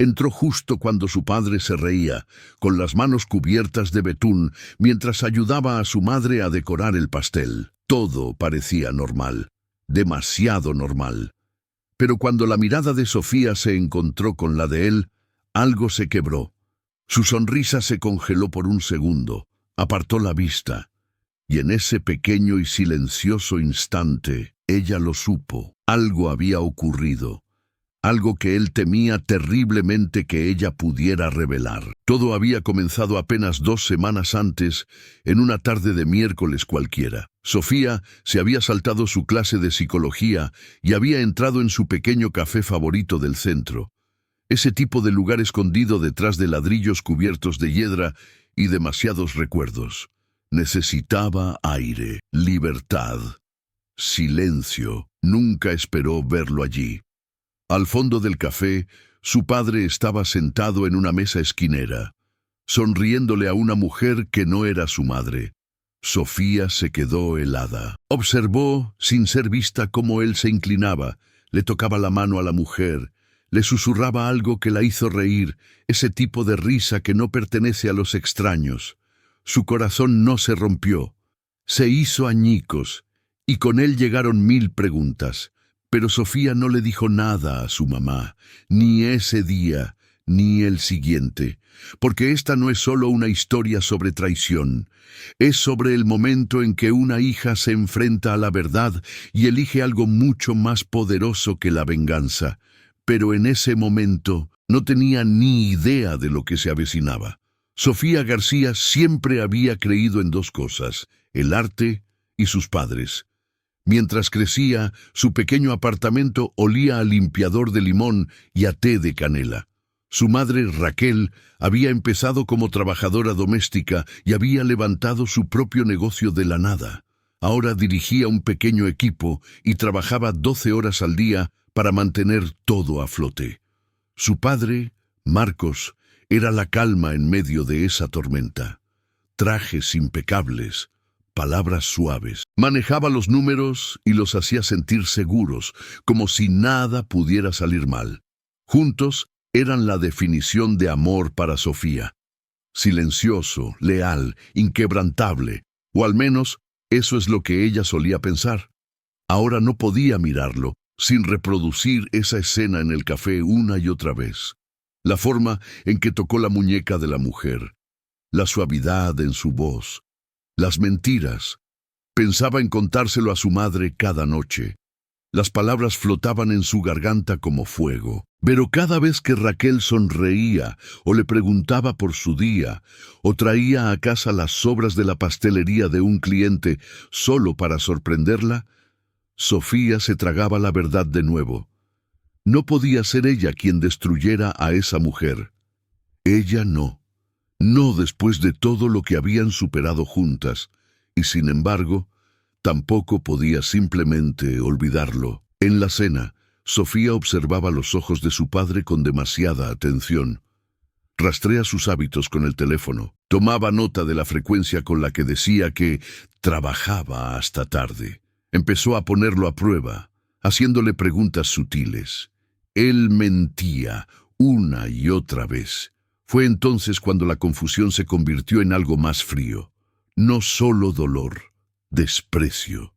Entró justo cuando su padre se reía, con las manos cubiertas de betún, mientras ayudaba a su madre a decorar el pastel. Todo parecía normal, demasiado normal. Pero cuando la mirada de Sofía se encontró con la de él, algo se quebró. Su sonrisa se congeló por un segundo, apartó la vista, y en ese pequeño y silencioso instante, ella lo supo. Algo había ocurrido, algo que él temía terriblemente que ella pudiera revelar. Todo había comenzado apenas 2 semanas antes, en una tarde de miércoles cualquiera. Sofía se había saltado su clase de psicología y había entrado en su pequeño café favorito del centro. Ese tipo de lugar escondido detrás de ladrillos cubiertos de hiedra y demasiados recuerdos. Necesitaba aire, libertad, silencio. Nunca esperó verlo allí. Al fondo del café, su padre estaba sentado en una mesa esquinera, sonriéndole a una mujer que no era su madre. Sofía se quedó helada. Observó, sin ser vista, cómo él se inclinaba, le tocaba la mano a la mujer, le susurraba algo que la hizo reír, ese tipo de risa que no pertenece a los extraños. Su corazón no se rompió, se hizo añicos, y con él llegaron 1000 preguntas. Pero Sofía no le dijo nada a su mamá, ni ese día, ni el siguiente, porque esta no es solo una historia sobre traición, es sobre el momento en que una hija se enfrenta a la verdad y elige algo mucho más poderoso que la venganza. Pero en ese momento no tenía ni idea de lo que se avecinaba. Sofía García siempre había creído en 2 cosas, el arte y sus padres. Mientras crecía, su pequeño apartamento olía a limpiador de limón y a té de canela. Su madre, Raquel, había empezado como trabajadora doméstica y había levantado su propio negocio de la nada. Ahora dirigía un pequeño equipo y trabajaba 12 horas al día para mantener todo a flote. Su padre, Marcos, era la calma en medio de esa tormenta. Trajes impecables, palabras suaves. Manejaba los números y los hacía sentir seguros, como si nada pudiera salir mal. Juntos eran la definición de amor para Sofía. Silencioso, leal, inquebrantable, o al menos eso es lo que ella solía pensar. Ahora no podía mirarlo sin reproducir esa escena en el café una y otra vez. La forma en que tocó la muñeca de la mujer, la suavidad en su voz, las mentiras. Pensaba en contárselo a su madre cada noche. Las palabras flotaban en su garganta como fuego. Pero cada vez que Raquel sonreía o le preguntaba por su día, o traía a casa las sobras de la pastelería de un cliente solo para sorprenderla, Sofía se tragaba la verdad de nuevo. No podía ser ella quien destruyera a esa mujer. Ella no. No después de todo lo que habían superado juntas, y sin embargo, tampoco podía simplemente olvidarlo. En la cena, Sofía observaba los ojos de su padre con demasiada atención. Rastrea sus hábitos con el teléfono. Tomaba nota de la frecuencia con la que decía que trabajaba hasta tarde. Empezó a ponerlo a prueba, haciéndole preguntas sutiles. Él mentía una y otra vez. Fue entonces cuando la confusión se convirtió en algo más frío. No solo dolor, desprecio.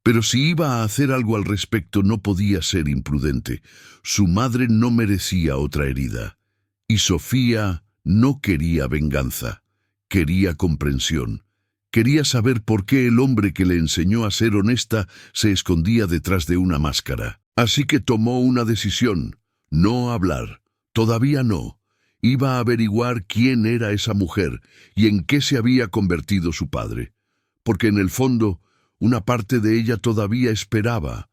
Pero si iba a hacer algo al respecto no podía ser imprudente. Su madre no merecía otra herida. Y Sofía no quería venganza. Quería comprensión. Quería saber por qué el hombre que le enseñó a ser honesta se escondía detrás de una máscara. Así que tomó una decisión. No hablar. Todavía no. Iba a averiguar quién era esa mujer y en qué se había convertido su padre. Porque en el fondo, una parte de ella todavía esperaba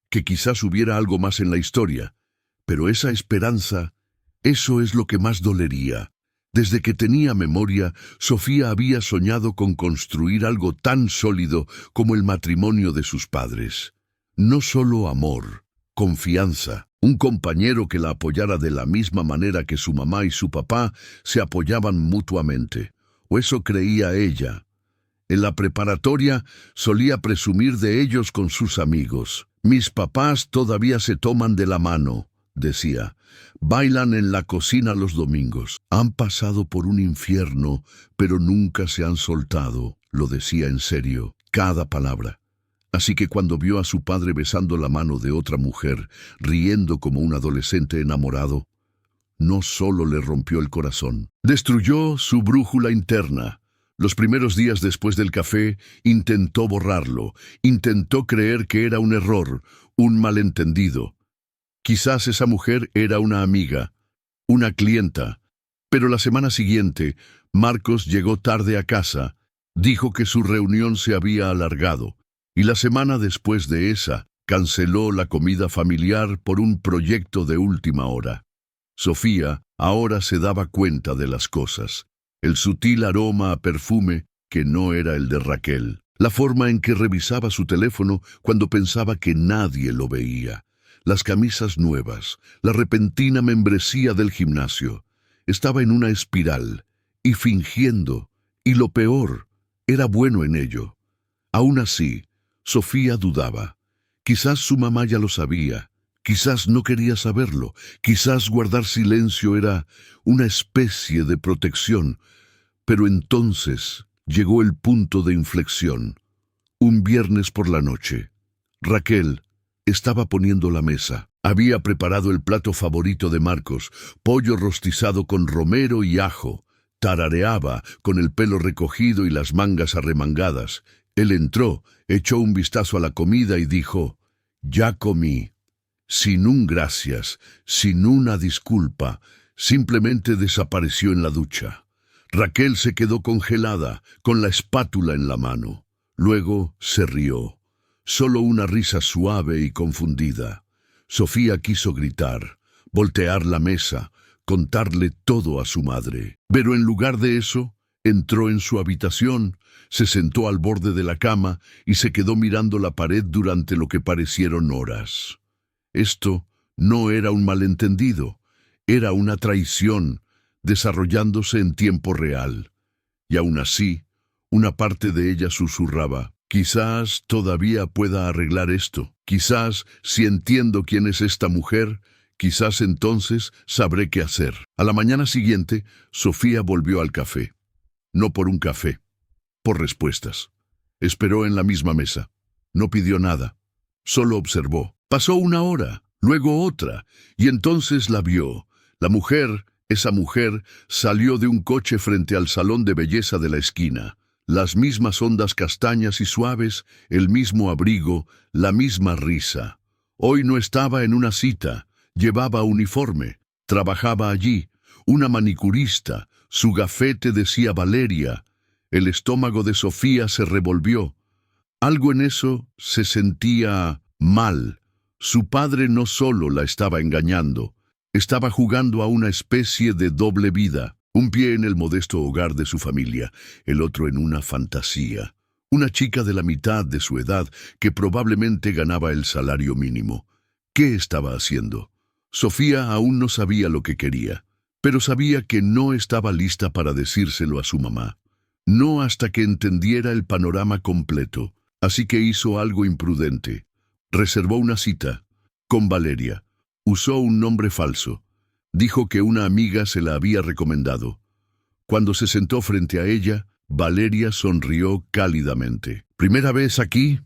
que quizás hubiera algo más en la historia. Pero esa esperanza, eso es lo que más dolería. Desde que tenía memoria, Sofía había soñado con construir algo tan sólido como el matrimonio de sus padres. No solo amor, confianza, un compañero que la apoyara de la misma manera que su mamá y su papá se apoyaban mutuamente. O eso creía ella. En la preparatoria solía presumir de ellos con sus amigos. Mis papás todavía se toman de la mano, decía. Bailan en la cocina los domingos. Han pasado por un infierno, pero nunca se han soltado. Lo decía en serio, cada palabra. Así que cuando vio a su padre besando la mano de otra mujer, riendo como un adolescente enamorado, no solo le rompió el corazón, destruyó su brújula interna. Los primeros días después del café, intentó borrarlo, intentó creer que era un error, un malentendido. Quizás esa mujer era una amiga, una clienta, pero la semana siguiente, Marcos llegó tarde a casa, dijo que su reunión se había alargado, y la semana después de esa, canceló la comida familiar por un proyecto de última hora. Sofía ahora se daba cuenta de las cosas, el sutil aroma a perfume que no era el de Raquel, la forma en que revisaba su teléfono cuando pensaba que nadie lo veía, las camisas nuevas, la repentina membresía del gimnasio. Estaba en una espiral, y fingiendo, y lo peor, era bueno en ello. Aún así, Sofía dudaba. Quizás su mamá ya lo sabía, quizás no quería saberlo, quizás guardar silencio era una especie de protección. Pero entonces llegó el punto de inflexión. Un viernes por la noche, Raquel estaba poniendo la mesa. Había preparado el plato favorito de Marcos, pollo rostizado con romero y ajo. Tarareaba, con el pelo recogido y las mangas arremangadas. Él entró, echó un vistazo a la comida y dijo: «Ya comí». Sin un gracias, sin una disculpa, simplemente desapareció en la ducha. Raquel se quedó congelada, con la espátula en la mano. Luego se rió. Solo una risa suave y confundida. Sofía quiso gritar, voltear la mesa, contarle todo a su madre. Pero en lugar de eso, entró en su habitación, se sentó al borde de la cama y se quedó mirando la pared durante lo que parecieron horas. Esto no era un malentendido, era una traición, desarrollándose en tiempo real. Y aún así, una parte de ella susurraba: «Quizás todavía pueda arreglar esto. Quizás, si entiendo quién es esta mujer, quizás entonces sabré qué hacer». A la mañana siguiente, Sofía volvió al café. No por un café, por respuestas. Esperó en la misma mesa. No pidió nada. Solo observó. Pasó una hora, luego otra, y entonces la vio. La mujer, esa mujer, salió de un coche frente al salón de belleza de la esquina. Las mismas ondas castañas y suaves, el mismo abrigo, la misma risa. Hoy no estaba en una cita, llevaba uniforme, trabajaba allí, una manicurista, su gafete decía Valeria. El estómago de Sofía se revolvió. Algo en eso se sentía mal. Su padre no solo la estaba engañando, estaba jugando a una especie de doble vida. Un pie en el modesto hogar de su familia, el otro en una fantasía. Una chica de la mitad de su edad que probablemente ganaba el salario mínimo. ¿Qué estaba haciendo? Sofía aún no sabía lo que quería, pero sabía que no estaba lista para decírselo a su mamá. No hasta que entendiera el panorama completo. Así que hizo algo imprudente. Reservó una cita con Valeria. Usó un nombre falso. Dijo que una amiga se la había recomendado. Cuando se sentó frente a ella, Valeria sonrió cálidamente. «¿Primera vez aquí?»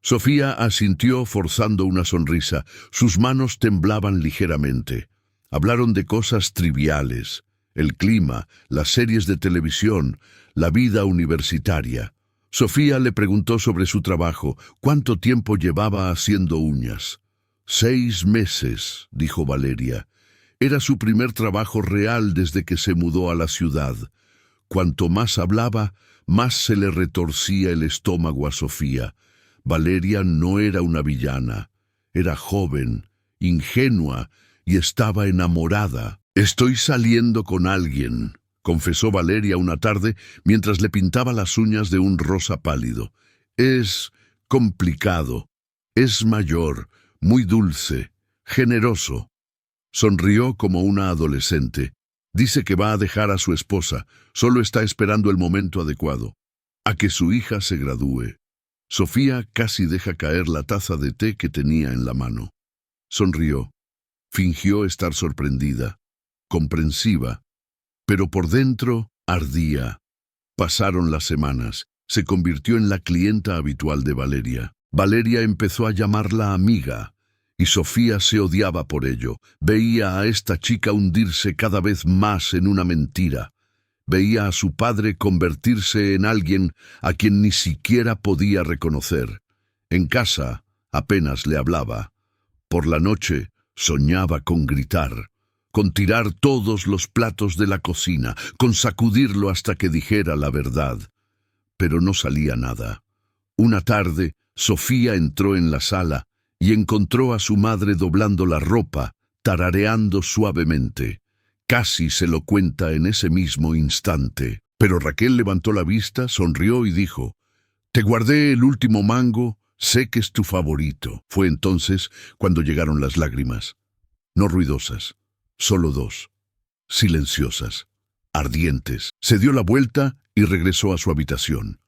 Sofía asintió forzando una sonrisa. Sus manos temblaban ligeramente. Hablaron de cosas triviales: el clima, las series de televisión, la vida universitaria. Sofía le preguntó sobre su trabajo, cuánto tiempo llevaba haciendo uñas. 6 meses, dijo Valeria. Era su primer trabajo real desde que se mudó a la ciudad. Cuanto más hablaba, más se le retorcía el estómago a Sofía. Valeria no era una villana. Era joven, ingenua y estaba enamorada. «Estoy saliendo con alguien», confesó Valeria una tarde mientras le pintaba las uñas de un rosa pálido. «Es complicado. Es mayor, muy dulce, generoso». Sonrió como una adolescente. Dice que va a dejar a su esposa, solo está esperando el momento adecuado, a que su hija se gradúe. Sofía casi deja caer la taza de té que tenía en la mano. Sonrió. Fingió estar sorprendida, comprensiva, pero por dentro ardía. Pasaron las semanas. Se convirtió en la clienta habitual de Valeria. Valeria empezó a llamarla amiga, y Sofía se odiaba por ello. Veía a esta chica hundirse cada vez más en una mentira. Veía a su padre convertirse en alguien a quien ni siquiera podía reconocer. En casa apenas le hablaba. Por la noche soñaba con gritar, con tirar todos los platos de la cocina, con sacudirlo hasta que dijera la verdad. Pero no salía nada. Una tarde, Sofía entró en la sala y encontró a su madre doblando la ropa, tarareando suavemente. Casi se lo cuenta en ese mismo instante. Pero Raquel levantó la vista, sonrió y dijo: «Te guardé el último mango, sé que es tu favorito». Fue entonces cuando llegaron las lágrimas. No ruidosas, solo dos, silenciosas, ardientes. Se dio la vuelta y regresó a su habitación.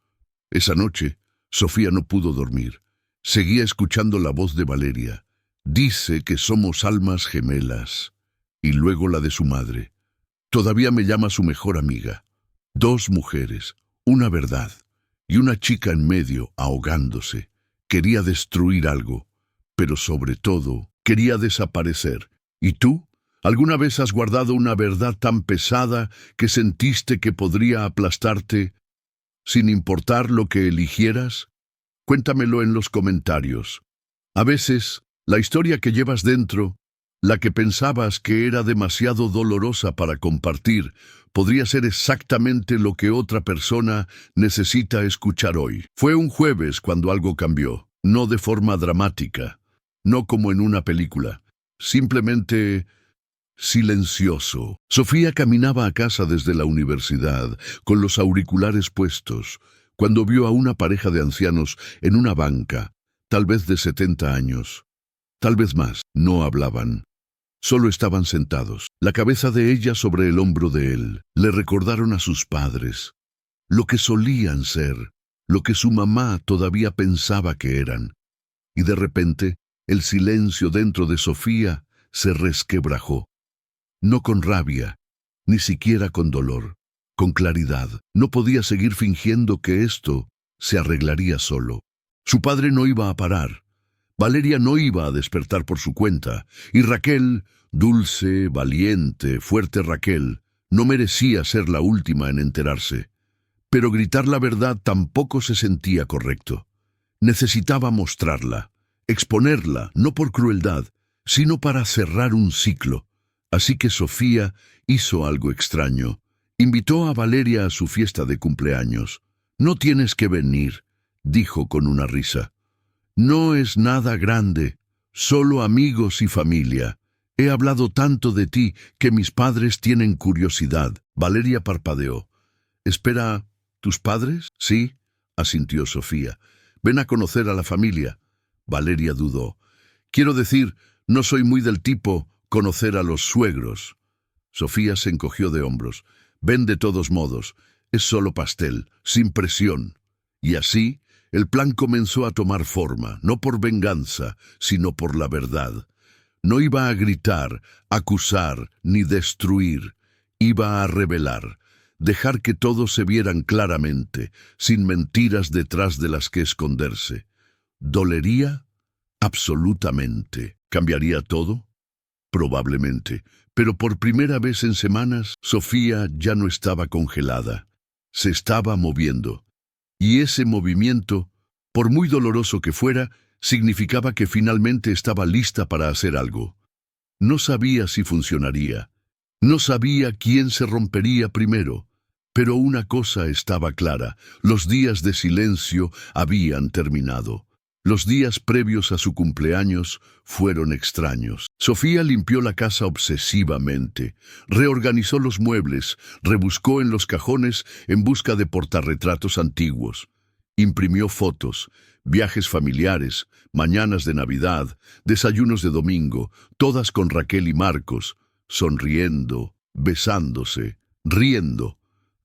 Esa noche, Sofía no pudo dormir. Seguía escuchando la voz de Valeria. Dice que somos almas gemelas. Y luego la de su madre. Todavía me llama su mejor amiga. Dos mujeres, una verdad, y una chica en medio, ahogándose. Quería destruir algo, pero sobre todo, quería desaparecer. ¿Y tú? ¿Alguna vez has guardado una verdad tan pesada que sentiste que podría aplastarte sin importar lo que eligieras? Cuéntamelo en los comentarios. A veces, la historia que llevas dentro, la que pensabas que era demasiado dolorosa para compartir, podría ser exactamente lo que otra persona necesita escuchar hoy. Fue un jueves cuando algo cambió, no de forma dramática, no como en una película, simplemente silencioso. Sofía caminaba a casa desde la universidad, con los auriculares puestos, cuando vio a una pareja de ancianos en una banca, tal vez de 70 años. Tal vez más. No hablaban. Solo estaban sentados, la cabeza de ella sobre el hombro de él. Le recordaron a sus padres, lo que solían ser, lo que su mamá todavía pensaba que eran. Y de repente, el silencio dentro de Sofía se resquebrajó. No con rabia, ni siquiera con dolor, con claridad. No podía seguir fingiendo que esto se arreglaría solo. Su padre no iba a parar. Valeria no iba a despertar por su cuenta, y Raquel, dulce, valiente, fuerte Raquel, no merecía ser la última en enterarse. Pero gritar la verdad tampoco se sentía correcto. Necesitaba mostrarla, exponerla, no por crueldad, sino para cerrar un ciclo. Así que Sofía hizo algo extraño. Invitó a Valeria a su fiesta de cumpleaños. «No tienes que venir», dijo con una risa. «No es nada grande, solo amigos y familia. He hablado tanto de ti que mis padres tienen curiosidad». Valeria parpadeó. «Espera, ¿tus padres?» «Sí», asintió Sofía. «Ven a conocer a la familia». Valeria dudó. «Quiero decir, no soy muy del tipo conocer a los suegros». Sofía se encogió de hombros. «Ven de todos modos, es solo pastel, sin presión». Y así, el plan comenzó a tomar forma, no por venganza, sino por la verdad. No iba a gritar, acusar, ni destruir. Iba a revelar, dejar que todos se vieran claramente, sin mentiras detrás de las que esconderse. ¿Dolería? Absolutamente. ¿Cambiaría todo? Probablemente. Pero por primera vez en semanas, Sofía ya no estaba congelada. Se estaba moviendo. Y ese movimiento, por muy doloroso que fuera, significaba que finalmente estaba lista para hacer algo. No sabía si funcionaría. No sabía quién se rompería primero. Pero una cosa estaba clara: los días de silencio habían terminado. Los días previos a su cumpleaños fueron extraños. Sofía limpió la casa obsesivamente, reorganizó los muebles, rebuscó en los cajones en busca de portarretratos antiguos. Imprimió fotos, viajes familiares, mañanas de Navidad, desayunos de domingo, todas con Raquel y Marcos, sonriendo, besándose, riendo.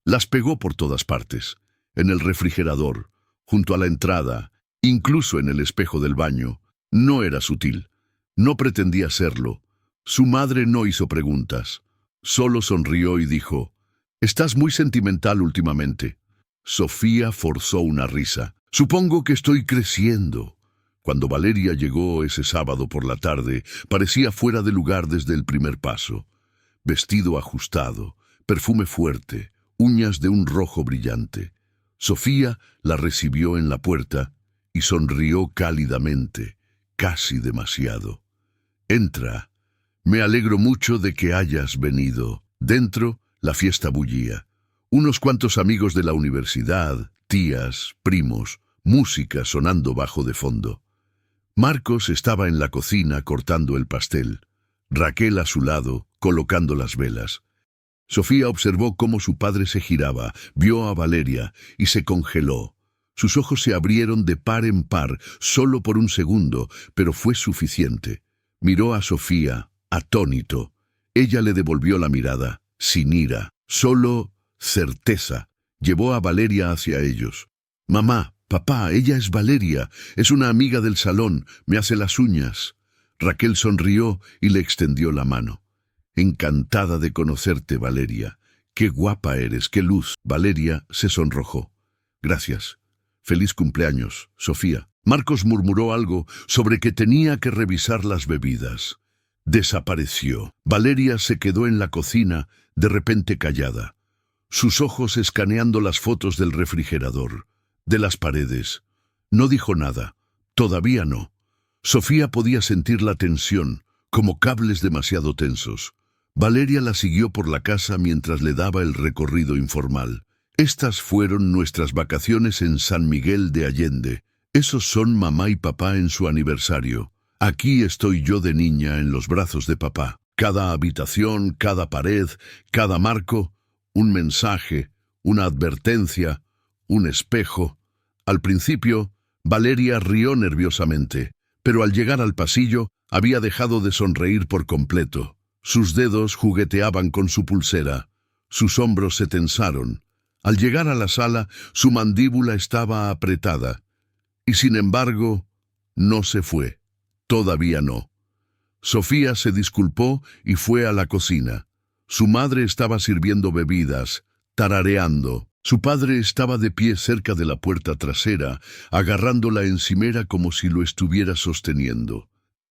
Las pegó por todas partes, en el refrigerador, junto a la entrada, incluso en el espejo del baño. No era sutil, no pretendía serlo, Su madre no hizo preguntas. Solo sonrió y dijo, «Estás muy sentimental últimamente». Sofía forzó una risa. «Supongo que estoy creciendo». Cuando Valeria llegó ese sábado por la tarde, parecía fuera de lugar desde el primer paso. Vestido ajustado, perfume fuerte, uñas de un rojo brillante. Sofía la recibió en la puerta y sonrió cálidamente, casi demasiado. «Entra. Me alegro mucho de que hayas venido». Dentro, la fiesta bullía. Unos cuantos amigos de la universidad, tías, primos, música sonando bajo de fondo. Marcos estaba en la cocina cortando el pastel. Raquel a su lado, colocando las velas. Sofía observó cómo su padre se giraba, vio a Valeria y se congeló. Sus ojos se abrieron de par en par, solo por un segundo, pero fue suficiente. Miró a Sofía, atónito. Ella le devolvió la mirada, sin ira, solo certeza. Llevó a Valeria hacia ellos. «Mamá, papá, ella es Valeria, es una amiga del salón, me hace las uñas». Raquel sonrió y le extendió la mano. «Encantada de conocerte, Valeria. Qué guapa eres, qué luz». Valeria se sonrojó. «Gracias. Feliz cumpleaños, Sofía». Marcos murmuró algo sobre que tenía que revisar las bebidas. Desapareció. Valeria se quedó en la cocina, de repente callada. Sus ojos escaneando las fotos del refrigerador, de las paredes. No dijo nada. Todavía no. Sofía podía sentir la tensión, como cables demasiado tensos. Valeria la siguió por la casa mientras le daba el recorrido informal. «Estas fueron nuestras vacaciones en San Miguel de Allende. Esos son mamá y papá en su aniversario. Aquí estoy yo de niña en los brazos de papá. Cada habitación, cada pared, cada marco, un mensaje, una advertencia, un espejo». Al principio, Valeria rió nerviosamente, pero al llegar al pasillo, había dejado de sonreír por completo. Sus dedos jugueteaban con su pulsera. Sus hombros se tensaron. Al llegar a la sala, su mandíbula estaba apretada. Y sin embargo, no se fue. Todavía no. Sofía se disculpó y fue a la cocina. Su madre estaba sirviendo bebidas, tarareando. Su padre estaba de pie cerca de la puerta trasera, agarrando la encimera como si lo estuviera sosteniendo.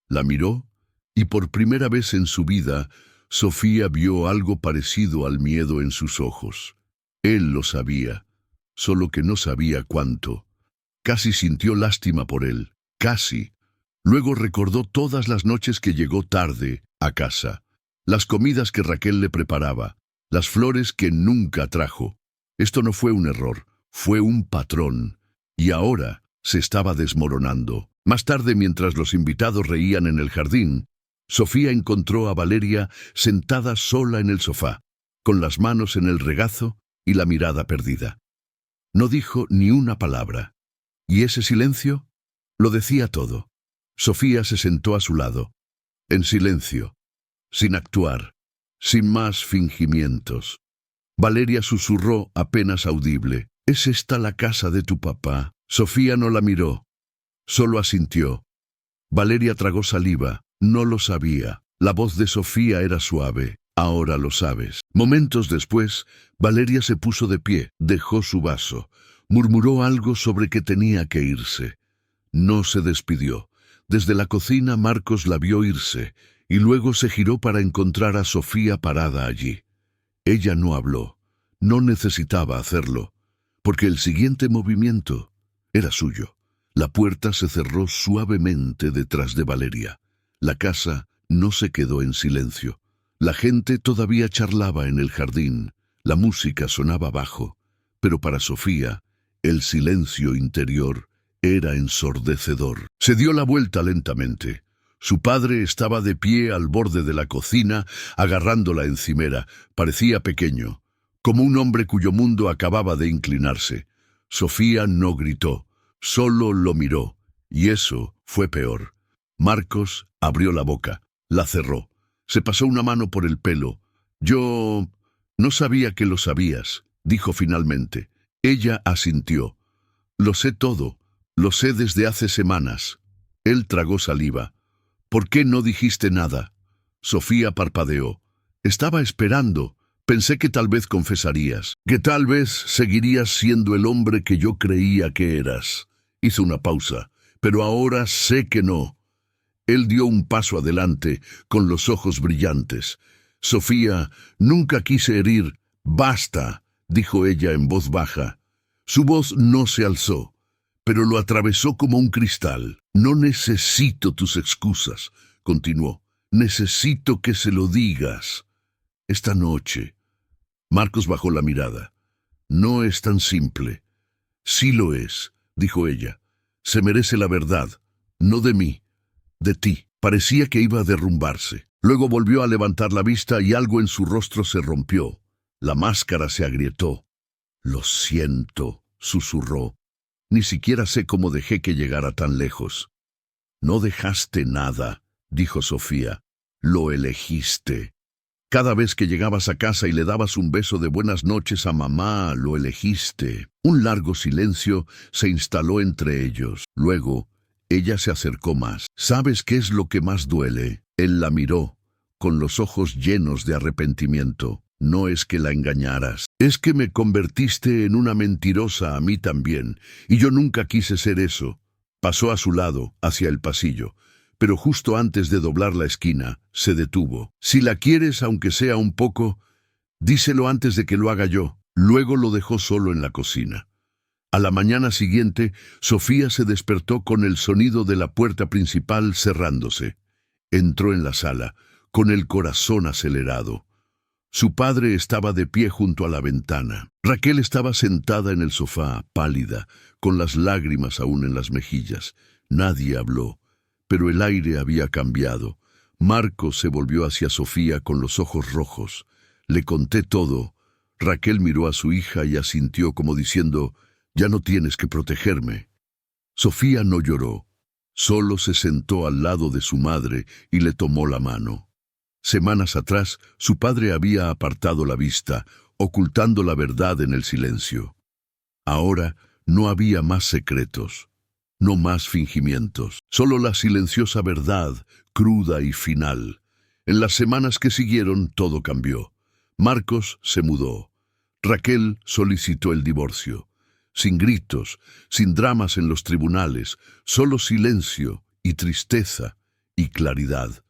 La miró, y por primera vez en su vida, Sofía vio algo parecido al miedo en sus ojos. Él lo sabía, solo que no sabía cuánto. Casi sintió lástima por él, casi. Luego recordó todas las noches que llegó tarde a casa, las comidas que Raquel le preparaba, las flores que nunca trajo. Esto no fue un error, fue un patrón, y ahora se estaba desmoronando. Más tarde, mientras los invitados reían en el jardín, Sofía encontró a Valeria sentada sola en el sofá, con las manos en el regazo y la mirada perdida. No dijo ni una palabra, y ese silencio lo decía todo. Sofía se sentó a su lado, en silencio, sin actuar, sin más fingimientos. Valeria susurró apenas audible, «¿Es esta la casa de tu papá?» Sofía no la miró, solo asintió. Valeria tragó saliva, no lo sabía. La voz de Sofía era suave, «Ahora lo sabes». Momentos después, Valeria se puso de pie, dejó su vaso, murmuró algo sobre que tenía que irse. No se despidió. Desde la cocina Marcos la vio irse, y luego se giró para encontrar a Sofía parada allí. Ella no habló, no necesitaba hacerlo, porque el siguiente movimiento era suyo. La puerta se cerró suavemente detrás de Valeria. La casa no se quedó en silencio. La gente todavía charlaba en el jardín, la música sonaba bajo, pero para Sofía, el silencio interior era ensordecedor. Se dio la vuelta lentamente. Su padre estaba de pie al borde de la cocina, agarrando la encimera. Parecía pequeño, como un hombre cuyo mundo acababa de inclinarse. Sofía no gritó, solo lo miró, y eso fue peor. Marcos abrió la boca, la cerró. Se pasó una mano por el pelo. «Yo no sabía que lo sabías», dijo finalmente. Ella asintió. «Lo sé todo, lo sé desde hace semanas». Él tragó saliva. «¿Por qué no dijiste nada?» Sofía parpadeó. Estaba esperando. Pensé que tal vez confesarías, que tal vez seguirías siendo el hombre que yo creía que eras. Hizo una pausa, pero ahora sé que no. Él dio un paso adelante, con los ojos brillantes. Sofía, nunca quise herir. Basta, dijo ella en voz baja. Su voz no se alzó, pero lo atravesó como un cristal. No necesito tus excusas, continuó. Necesito que se lo digas. Esta noche. Marcos bajó la mirada. No es tan simple. Sí lo es, dijo ella. Se merece la verdad, no de mí, de ti. Parecía que iba a derrumbarse. Luego volvió a levantar la vista y algo en su rostro se rompió. La máscara se agrietó. Lo siento, susurró. Ni siquiera sé cómo dejé que llegara tan lejos. No dejaste nada, dijo Sofía. Lo elegiste. Cada vez que llegabas a casa y le dabas un beso de buenas noches a mamá, lo elegiste. Un largo silencio se instaló entre ellos. Luego, ella se acercó más. ¿Sabes qué es lo que más duele? Él la miró, con los ojos llenos de arrepentimiento. No es que la engañaras. Es que me convertiste en una mentirosa a mí también, y yo nunca quise ser eso. Pasó a su lado, hacia el pasillo. Pero justo antes de doblar la esquina, se detuvo. Si la quieres, aunque sea un poco, díselo antes de que lo haga yo. Luego lo dejó solo en la cocina. A la mañana siguiente, Sofía se despertó con el sonido de la puerta principal cerrándose. Entró en la sala, con el corazón acelerado. Su padre estaba de pie junto a la ventana. Raquel estaba sentada en el sofá, pálida, con las lágrimas aún en las mejillas. Nadie habló. Pero el aire había cambiado. Marcos se volvió hacia Sofía con los ojos rojos. Le conté todo. Raquel miró a su hija y asintió como diciendo, «Ya no tienes que protegerme». Sofía no lloró. Solo se sentó al lado de su madre y le tomó la mano. Semanas atrás, su padre había apartado la vista, ocultando la verdad en el silencio. Ahora no había más secretos. No más fingimientos, solo la silenciosa verdad, cruda y final. En las semanas que siguieron, todo cambió. Marcos se mudó. Raquel solicitó el divorcio. Sin gritos, sin dramas en los tribunales, solo silencio y tristeza y claridad.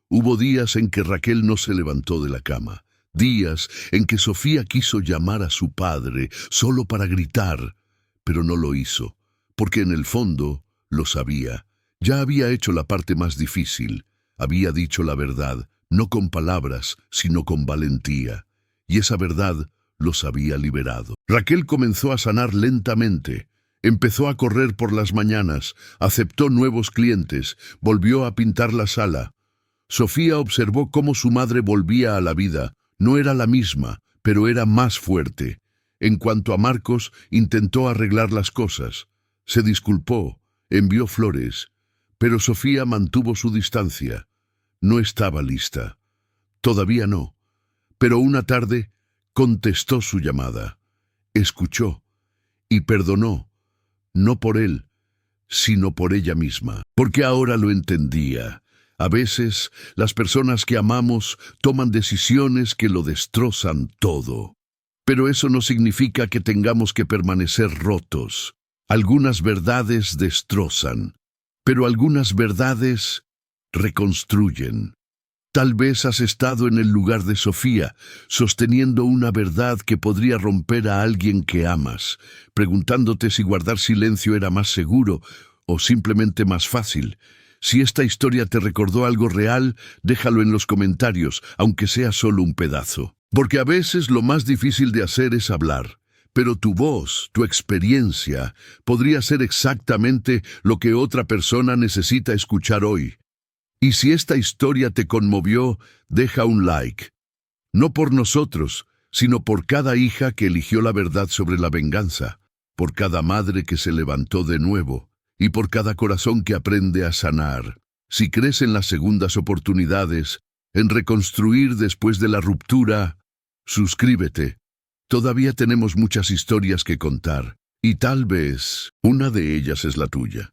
Hubo días en que Raquel no se levantó de la cama. Días en que Sofía quiso llamar a su padre solo para gritar, pero no lo hizo. Porque en el fondo lo sabía. Ya había hecho la parte más difícil. Había dicho la verdad, no con palabras, sino con valentía. Y esa verdad los había liberado. Raquel comenzó a sanar lentamente. Empezó a correr por las mañanas, aceptó nuevos clientes, volvió a pintar la sala. Sofía observó cómo su madre volvía a la vida. No era la misma, pero era más fuerte. En cuanto a Marcos, intentó arreglar las cosas. Se disculpó, envió flores, pero Sofía mantuvo su distancia. No estaba lista. Todavía no. Pero una tarde contestó su llamada. Escuchó y perdonó, no por él, sino por ella misma. Porque ahora lo entendía. A veces, las personas que amamos toman decisiones que lo destrozan todo. Pero eso no significa que tengamos que permanecer rotos. Algunas verdades destrozan, pero algunas verdades reconstruyen. Tal vez has estado en el lugar de Sofía, sosteniendo una verdad que podría romper a alguien que amas, preguntándote si guardar silencio era más seguro o simplemente más fácil. Si esta historia te recordó algo real, déjalo en los comentarios, aunque sea solo un pedazo. Porque a veces lo más difícil de hacer es hablar. Pero tu voz, tu experiencia, podría ser exactamente lo que otra persona necesita escuchar hoy. Y si esta historia te conmovió, deja un like. No por nosotros, sino por cada hija que eligió la verdad sobre la venganza, por cada madre que se levantó de nuevo, y por cada corazón que aprende a sanar. Si crees en las segundas oportunidades, en reconstruir después de la ruptura, suscríbete. Todavía tenemos muchas historias que contar, y tal vez una de ellas es la tuya.